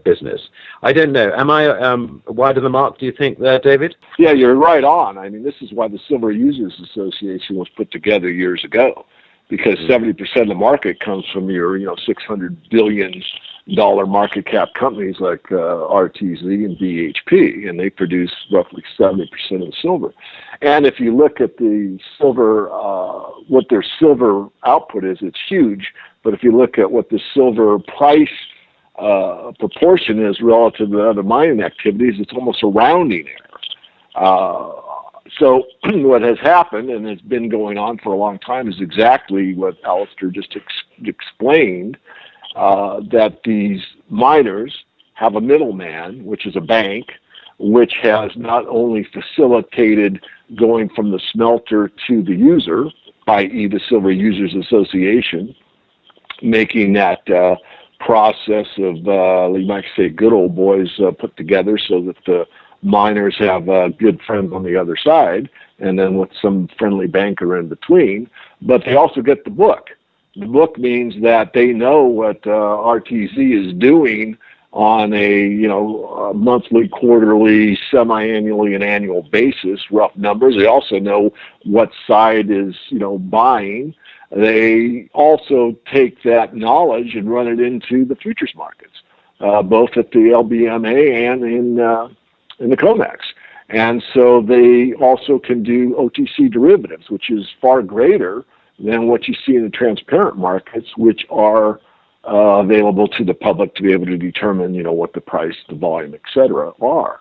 Speaker 4: business. I don't know. Am I wide of the mark, do you think, there, David?
Speaker 3: Yeah, you're right on. I mean, this is why the Silver Users Association was put together years ago, because 70% of the market comes from your, $600 billion market cap companies like RTZ and BHP, and they produce roughly 70% of the silver. And if you look at the silver, what their silver output is, it's huge. But if you look at what the silver price proportion is relative to other mining activities, it's almost a rounding error. So what has happened, and it's been going on for a long time, is exactly what Alasdair just explained, that these miners have a middleman, which is a bank, which has not only facilitated going from the smelter to the user, i.e. the Silver Users Association, making that process of, you might say, good old boys put together so that the miners have good friends on the other side, and then with some friendly banker in between. But they also get the book. The book means that they know what RTZ is doing on a monthly, quarterly, semi-annually, and annual basis, rough numbers. They also know what side is buying. They also take that knowledge and run it into the futures markets, both at the LBMA and in the COMEX. And so they also can do OTC derivatives, which is far greater than what you see in the transparent markets, which are available to the public to be able to determine, what the price, the volume, et cetera, are.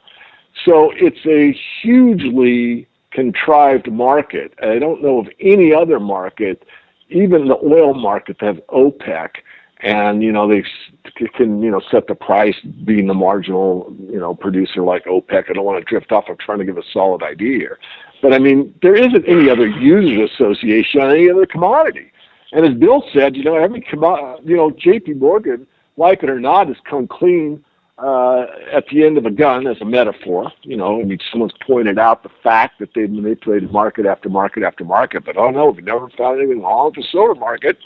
Speaker 3: So it's a hugely contrived market. I don't know of any other market, even the oil market, that has OPEC, and they can set the price, being the marginal producer like OPEC. I don't want to drift off. I'm trying to give a solid idea here, but I mean, there isn't any other users association on any other commodity. And as Bill said, every J.P. Morgan, like it or not, has come clean at the end of a gun, as a metaphor. I mean, someone's pointed out the fact that they've manipulated market after market after market, but oh no, we've never found anything wrong with the silver market.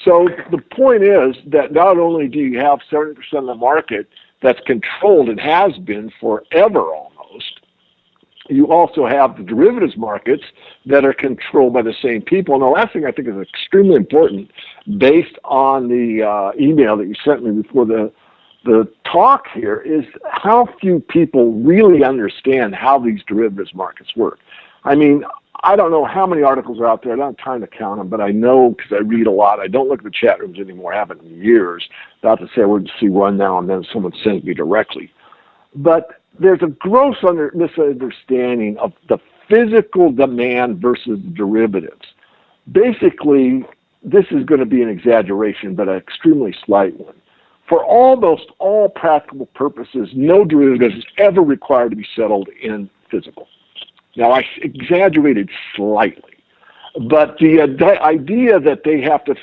Speaker 3: So the point is that not only do you have 70% of the market that's controlled and has been forever almost, you also have the derivatives markets that are controlled by the same people. And the last thing I think is extremely important, based on the email that you sent me before the talk here, is how few people really understand how these derivatives markets work. I mean, I don't know how many articles are out there. I don't have time to count them, but I know because I read a lot. I don't look at the chat rooms anymore. I haven't in years. Not to say I wouldn't see one now and then someone sends me directly. But there's a gross misunderstanding of the physical demand versus derivatives. Basically, this is going to be an exaggeration, but an extremely slight one. For almost all practical purposes, no derivative is ever required to be settled in physical. Now, I exaggerated slightly, but the idea that they have to,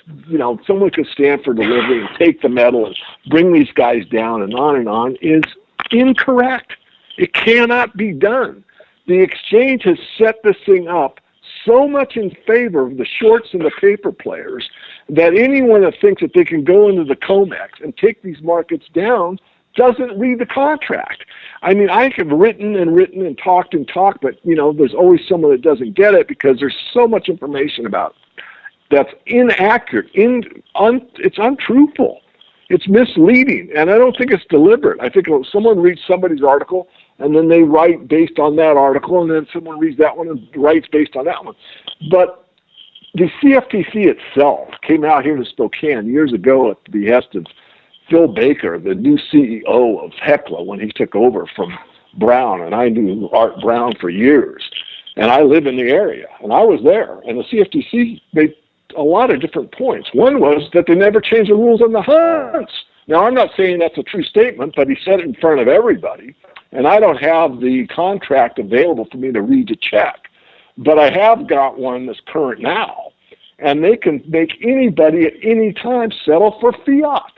Speaker 3: someone could stand for delivery and take the metal and bring these guys down and on is incorrect. It cannot be done. The exchange has set this thing up so much in favor of the shorts and the paper players that anyone that thinks that they can go into the COMEX and take these markets down doesn't read the contract. I mean, I have written and talked, but, there's always someone that doesn't get it because there's so much information about it that's inaccurate. It's untruthful. It's misleading, and I don't think it's deliberate. I think someone reads somebody's article, and then they write based on that article, and then someone reads that one and writes based on that one. But the CFTC itself came out here to Spokane years ago at the behest of Phil Baker, the new CEO of Hecla, when he took over from Brown, and I knew Art Brown for years, and I live in the area, and I was there, and the CFTC made a lot of different points. One was that they never changed the rules on the hunts. Now, I'm not saying that's a true statement, but he said it in front of everybody, and I don't have the contract available for me to read to check, but I have got one that's current now, and they can make anybody at any time settle for fiat.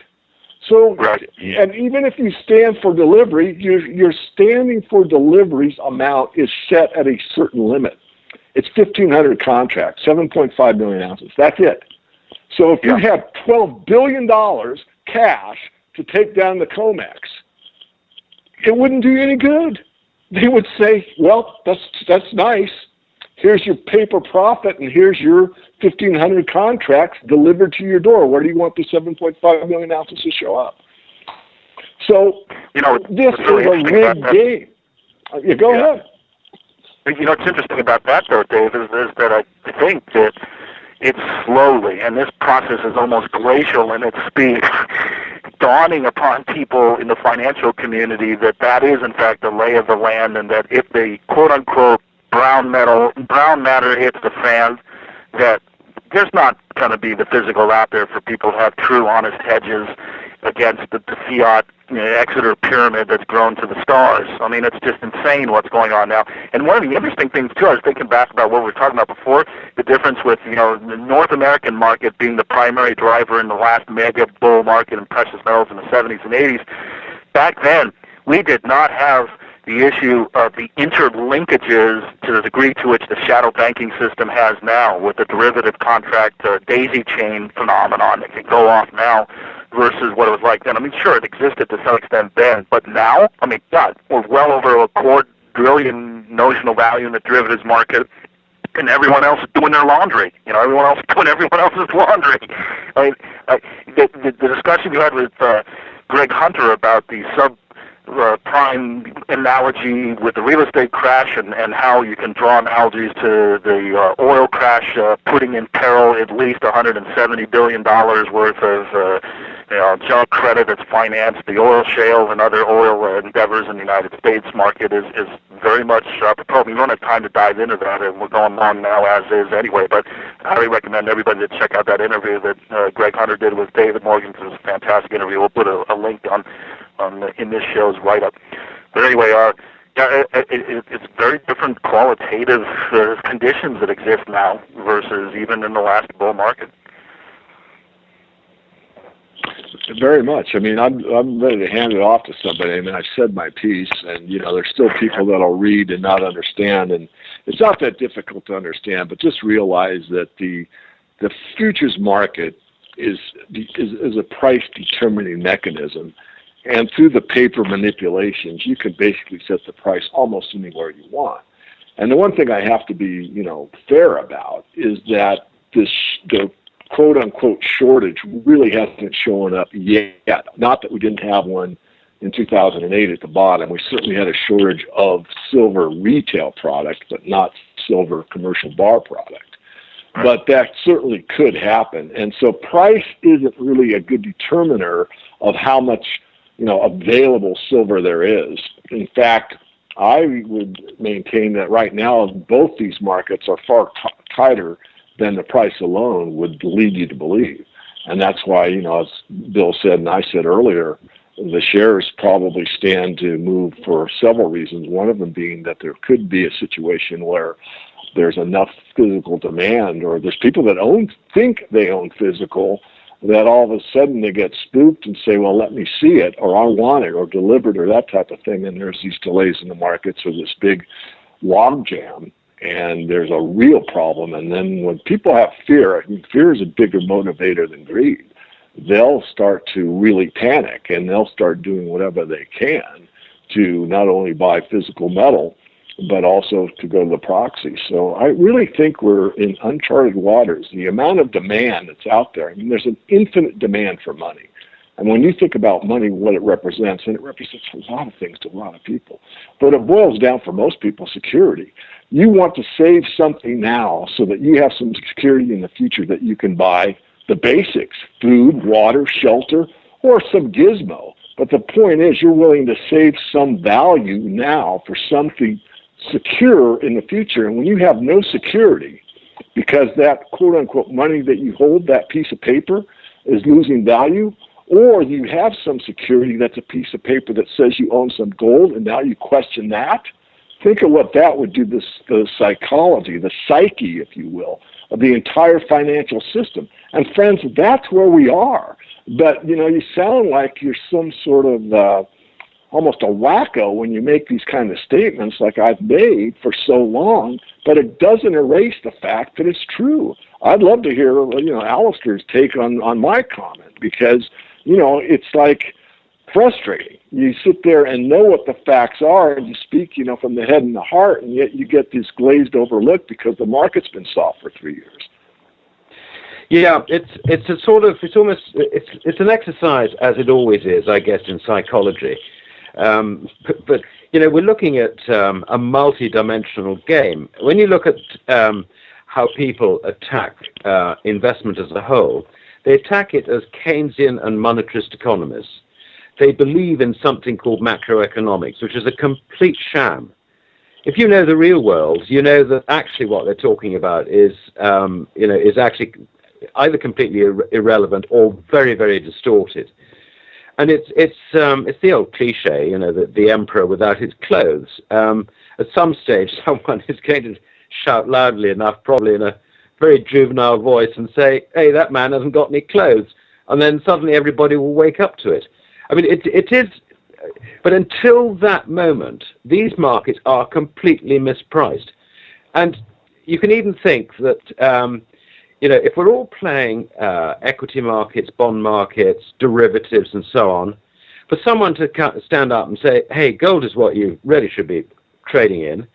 Speaker 3: So, right. And even if you stand for delivery, your standing for deliveries amount is set at a certain limit. It's 1,500 contracts, 7.5 million ounces. That's it. So if you have $12 billion cash to take down the COMEX, it wouldn't do you any good. They would say, well, that's nice. Here's your paper profit, and here's your 1,500 contracts delivered to your door. Where do you want the 7.5 million ounces to show up? So this is a rigged game. Go ahead.
Speaker 5: What's interesting about that, though, Dave, is that I think that it's slowly, and this process is almost glacial in its speed, dawning upon people in the financial community that is, in fact, the lay of the land, and that if the quote-unquote brown matter hits the fan, that there's not going to be the physical out there for people to have true, honest hedges against the fiat Exeter pyramid that's grown to the stars. I mean, it's just insane what's going on now. And one of the interesting things, too, I was thinking back about what we were talking about before, the difference with, the North American market being the primary driver in the last mega bull market in precious metals in the 70s and 80s. Back then, we did not have the issue of the interlinkages to the degree to which the shadow banking system has now with the derivative contract daisy chain phenomenon that can go off now versus what it was like then. I mean, sure, it existed to some extent then, but now, I mean, God, we're well over a quadrillion notional value in the derivatives market, and everyone else is doing their laundry. Everyone else is doing everyone else's laundry. I mean, the discussion you had with Greg Hunter about the prime analogy with the real estate crash and how you can draw analogies to the oil crash, putting in peril at least $170 billion worth of junk credit that's financed the oil shale and other oil endeavors in the United States market is very much apropos. We don't have time to dive into that, and we're going long now as is anyway, but I highly recommend everybody to check out that interview that Greg Hunter did with David Morgan. It was a fantastic interview. We'll put a link in this show's write-up. But anyway, it's very different qualitative conditions that exist now versus even in the last bull market.
Speaker 3: Very much. I mean, I'm ready to hand it off to somebody. I mean, I've said my piece, and there's still people that'll read and not understand, and it's not that difficult to understand. But just realize that the futures market is a price determining mechanism. And through the paper manipulations, you can basically set the price almost anywhere you want. And the one thing I have to be, fair about is that the quote-unquote shortage really hasn't shown up yet. Not that we didn't have one in 2008 at the bottom. We certainly had a shortage of silver retail product, but not silver commercial bar product. But that certainly could happen. And so price isn't really a good determiner of how much available silver there is. In fact, I would maintain that right now both these markets are far tighter than the price alone would lead you to believe. And that's why, as Bill said and I said earlier, the shares probably stand to move for several reasons, one of them being that there could be a situation where there's enough physical demand, or there's people that think they own physical, that all of a sudden they get spooked and say, well, let me see it, or I want it, or delivered, or that type of thing. And there's these delays in the markets, or this big log jam, and there's a real problem. And then when people have fear, fear is a bigger motivator than greed. They'll start to really panic, and they'll start doing whatever they can to not only buy physical metal, but also to go to the proxy. So I really think we're in uncharted waters. The amount of demand that's out there, I mean, there's an infinite demand for money. And when you think about money, what it represents, and it represents a lot of things to a lot of people, but it boils down for most people, security. You want to save something now so that you have some security in the future that you can buy the basics, food, water, shelter, or some gizmo. But the point is, you're willing to save some value now for something secure in the future. And when you have no security, because that quote-unquote money that you hold, that piece of paper, is losing value, or you have some security that's a piece of paper that says you own some gold, and now you question that, think of what that would do to the psychology, the psyche, if you will, of the entire financial system. And friends, that's where we are. But, you sound like you're some sort of almost a wacko when you make these kind of statements like I've made for so long, but it doesn't erase the fact that it's true. I'd love to hear, Alisdair's take on my comment, because it's like frustrating. You sit there and know what the facts are, and you speak, from the head and the heart, and yet you get this glazed over look because the market's been soft for 3 years.
Speaker 4: Yeah, it's an exercise, as it always is, I guess, in psychology. But we're looking at a multi-dimensional game. When you look at how people attack investment as a whole, they attack it as Keynesian and monetarist economists. They believe in something called macroeconomics, which is a complete sham. If you know the real world, you know that actually what they're talking about is actually either completely irrelevant or very, very distorted. And it's the old cliche, the emperor without his clothes. At some stage, someone is going to shout loudly enough, probably in a very juvenile voice, and say, "Hey, that man hasn't got any clothes," and then suddenly everybody will wake up to it. I mean, it is, but until that moment, these markets are completely mispriced. And you can even think that, if we're all playing equity markets, bond markets, derivatives, and so on, for someone to stand up and say, "Hey, gold is what you really should be trading in,"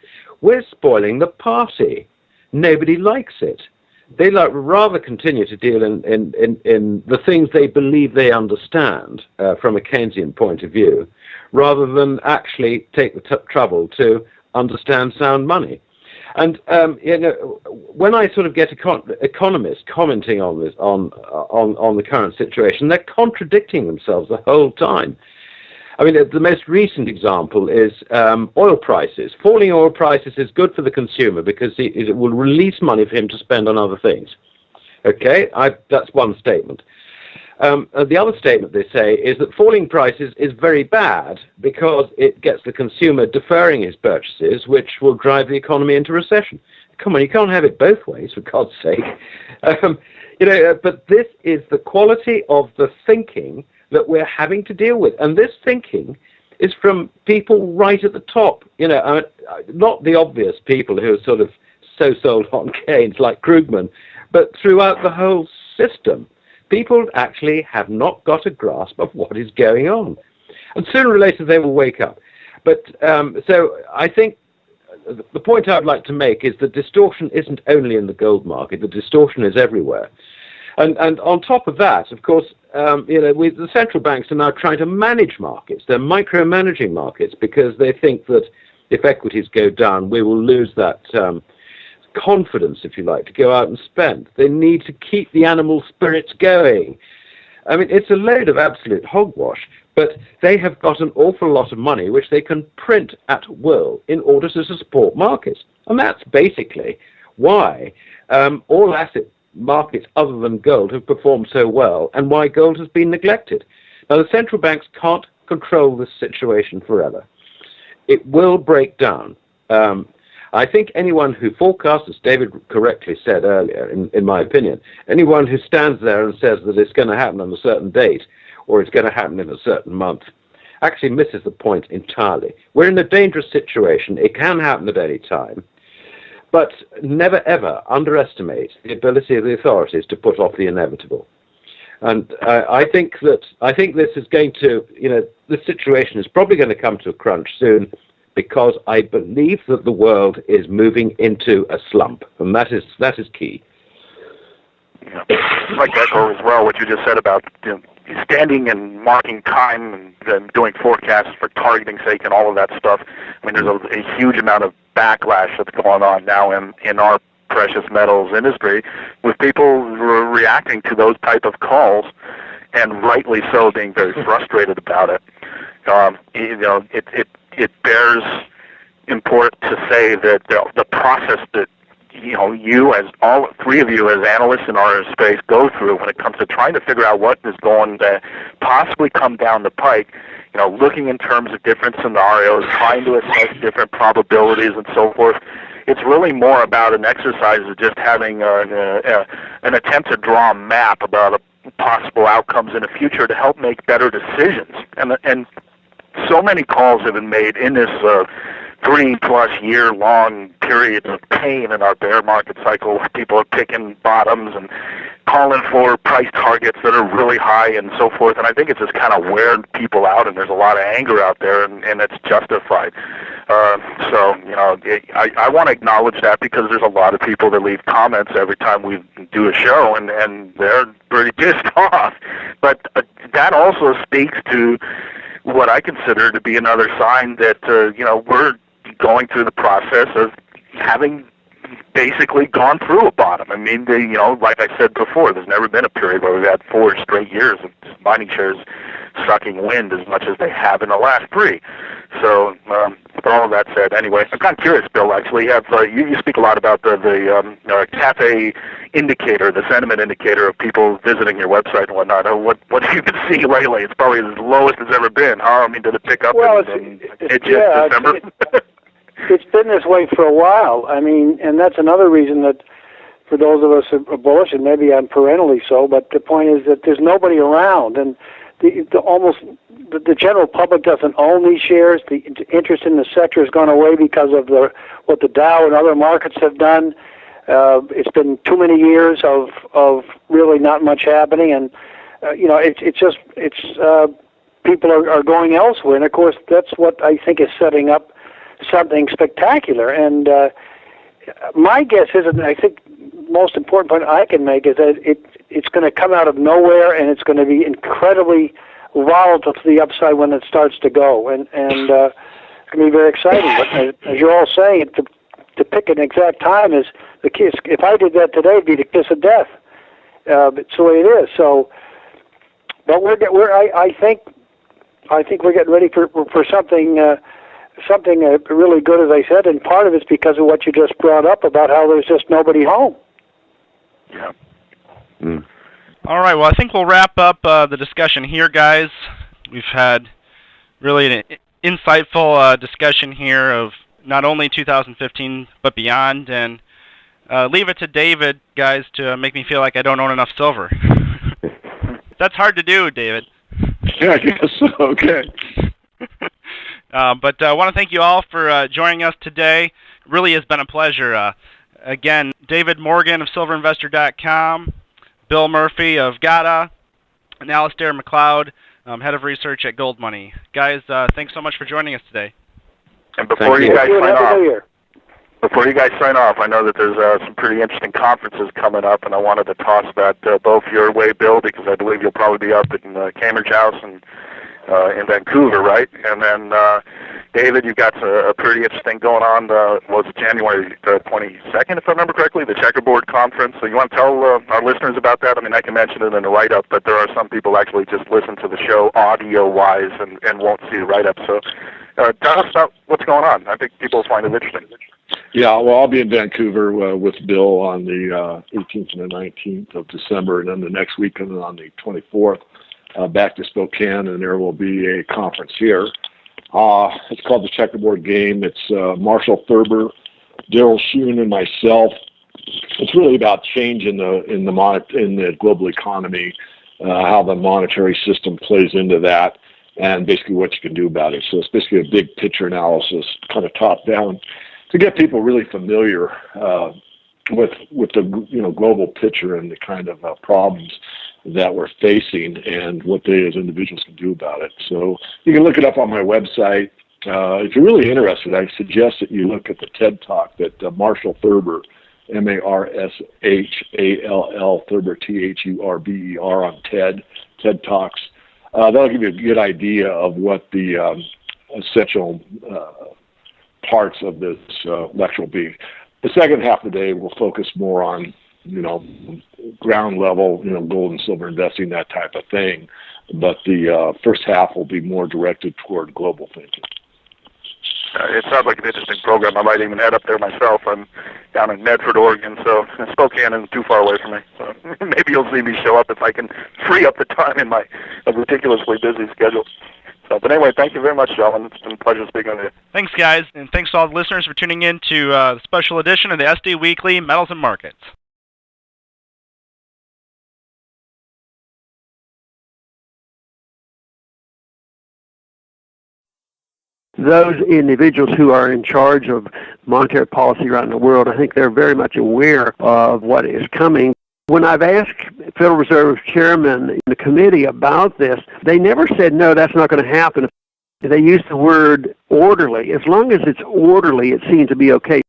Speaker 4: we're spoiling the party. Nobody likes it. They rather continue to deal in the things they believe they understand from a Keynesian point of view, rather than actually take the trouble to understand sound money. And when I sort of get economists commenting on this, on the current situation, they're contradicting themselves the whole time. I mean, the most recent example is oil prices. Falling oil prices is good for the consumer because it will release money for him to spend on other things. Okay, that's one statement. The other statement they say is that falling prices is very bad because it gets the consumer deferring his purchases, which will drive the economy into recession. Come on, you can't have it both ways, for God's sake. But this is the quality of the thinking that we're having to deal with. And this thinking is from people right at the top, not the obvious people who are sort of so sold on Keynes like Krugman, but throughout the whole system. People actually have not got a grasp of what is going on. And sooner or later they will wake up. But so I think the point I'd like to make is that distortion isn't only in the gold market, the distortion is everywhere. And on top of that, of course, the central banks are now trying to manage markets. They're micromanaging markets because they think that if equities go down, we will lose that confidence, if you like, to go out and spend. They need to keep the animal spirits going. I mean, it's a load of absolute hogwash, but they have got an awful lot of money which they can print at will in order to support markets. And that's basically why all asset markets other than gold have performed so well and why gold has been neglected. Now, the central banks can't control this situation forever. It will break down. I think anyone who forecasts, as David correctly said earlier, in my opinion, anyone who stands there and says that it's going to happen on a certain date or it's going to happen in a certain month actually misses the point entirely. We're in a dangerous situation. It can happen at any time. But never, ever underestimate the ability of the authorities to put off the inevitable. And I think this is going to, this situation is probably going to come to a crunch soon because I believe that the world is moving into a slump. And that is key.
Speaker 5: Yeah. I'd like to echo as well what you just said about standing and marking time and doing forecasts for targeting sake and all of that stuff. I mean, there's a huge amount of backlash that's going on now in our precious metals industry with people reacting to those type of calls and rightly so being very frustrated about it. It bears import to say that the process that you as all three of you as analysts in our space go through when it comes to trying to figure out what is going to possibly come down the pike, looking in terms of different scenarios, trying to assess different probabilities and so forth. It's really more about an exercise of just having an attempt to draw a map about possible outcomes in the future to help make better decisions. And so many calls have been made in this 3+ year long period of pain in our bear market cycle where people are picking bottoms and calling for price targets that are really high and so forth. And I think it's just kind of wearing people out, and there's a lot of anger out there, and it's justified. So, I want to acknowledge that, because there's a lot of people that leave comments every time we do a show, and they're pretty pissed off. But that also speaks to what I consider to be another sign that, we're going through the process of having basically gone through a bottom. I mean, like I said before, there's never been a period where we've had 4 straight years of mining shares sucking wind as much as they have in the last 3. So, with all of that said, anyway, I'm kind of curious, Bill, actually. You speak a lot about the cafe indicator, the sentiment indicator of people visiting your website and whatnot. What have you been seeing lately? It's probably the lowest it's ever been, huh? I mean, did it pick up in December?
Speaker 6: It's been this way for a while. I mean, and that's another reason that for those of us who are bullish, and maybe I'm perennially so, but the point is that there's nobody around, and the general public doesn't own these shares. The interest in the sector has gone away because of what the Dow and other markets have done. It's been too many years of really not much happening, and people are going elsewhere, and of course that's what I think is setting up something spectacular. And my guess is, and I think most important point I can make, is that it's going to come out of nowhere, and it's going to be incredibly volatile to the upside when it starts to go, and it's going to be very exciting. But as you're all saying, to pick an exact time is the kiss. If I did that today, it'd be the kiss of death. It's the way it is. So, but I think we're getting ready for something. Something really good, as I said, and part of it's because of what you just brought up about how there's just nobody home.
Speaker 5: Yeah.
Speaker 4: Mm.
Speaker 2: All right, well, I think we'll wrap up the discussion here, guys. We've had really an insightful discussion here of not only 2015, but beyond, and leave it to David, guys, to make me feel like I don't own enough silver. That's hard to do, David.
Speaker 3: Yeah, I guess so. Okay.
Speaker 2: But I want to thank you all for joining us today. It really has been a pleasure. Again, David Morgan of silverinvestor.com, Bill Murphy of GATA, and Alasdair Macleod, head of research at Gold Money. Guys, thanks so much for joining us today.
Speaker 5: And before you guys sign off, I know that there's some pretty interesting conferences coming up, and I wanted to toss that both your way, Bill, because I believe you'll probably be up in Cambridge House and in Vancouver, right? And then, David, you've got a pretty interesting going on, was it January 22nd, if I remember correctly, the Checkerboard Conference. So you want to tell our listeners about that? I mean, I can mention it in the write-up, but there are some people actually just listen to the show audio-wise and won't see the write-up. So tell us about what's going on. I think people will find it interesting.
Speaker 3: Yeah, well, I'll be in Vancouver with Bill on the 18th and the 19th of December, and then the next weekend on the 24th. Back to Spokane, and there will be a conference here. It's called the Checkerboard Game. It's Marshall Thurber, Daryl Schoon, and myself. It's really about change in the global economy, how the monetary system plays into that, and basically what you can do about it. So it's basically a big picture analysis, kind of top down, to get people really familiar with the global picture and the kind of problems that we're facing and what they as individuals can do about it. So you can look it up on my website. If you're really interested, I suggest that you look at the TED Talk that Marshall Thurber, Marshall, Thurber, Thurber on TED Talks. That'll give you a good idea of what the essential parts of this lecture will be. The second half of the day will focus more on ground level, gold and silver investing, that type of thing. But the first half will be more directed toward global thinking.
Speaker 5: It sounds like an interesting program. I might even head up there myself. I'm down in Medford, Oregon, so Spokane isn't too far away from me. So maybe you'll see me show up if I can free up the time in my ridiculously busy schedule. So, but anyway, thank you very much, gentlemen. It's been a pleasure speaking with you.
Speaker 2: Thanks, guys, and thanks to all the listeners for tuning in to the special edition of the SD Weekly Metals and Markets.
Speaker 7: those individuals who are in charge of monetary policy around the world, I think they're very much aware of what is coming. When I've asked Federal Reserve chairmen in the committee about this, they never said, no, that's not going to happen. They use the word orderly. As long as it's orderly, it seems to be okay.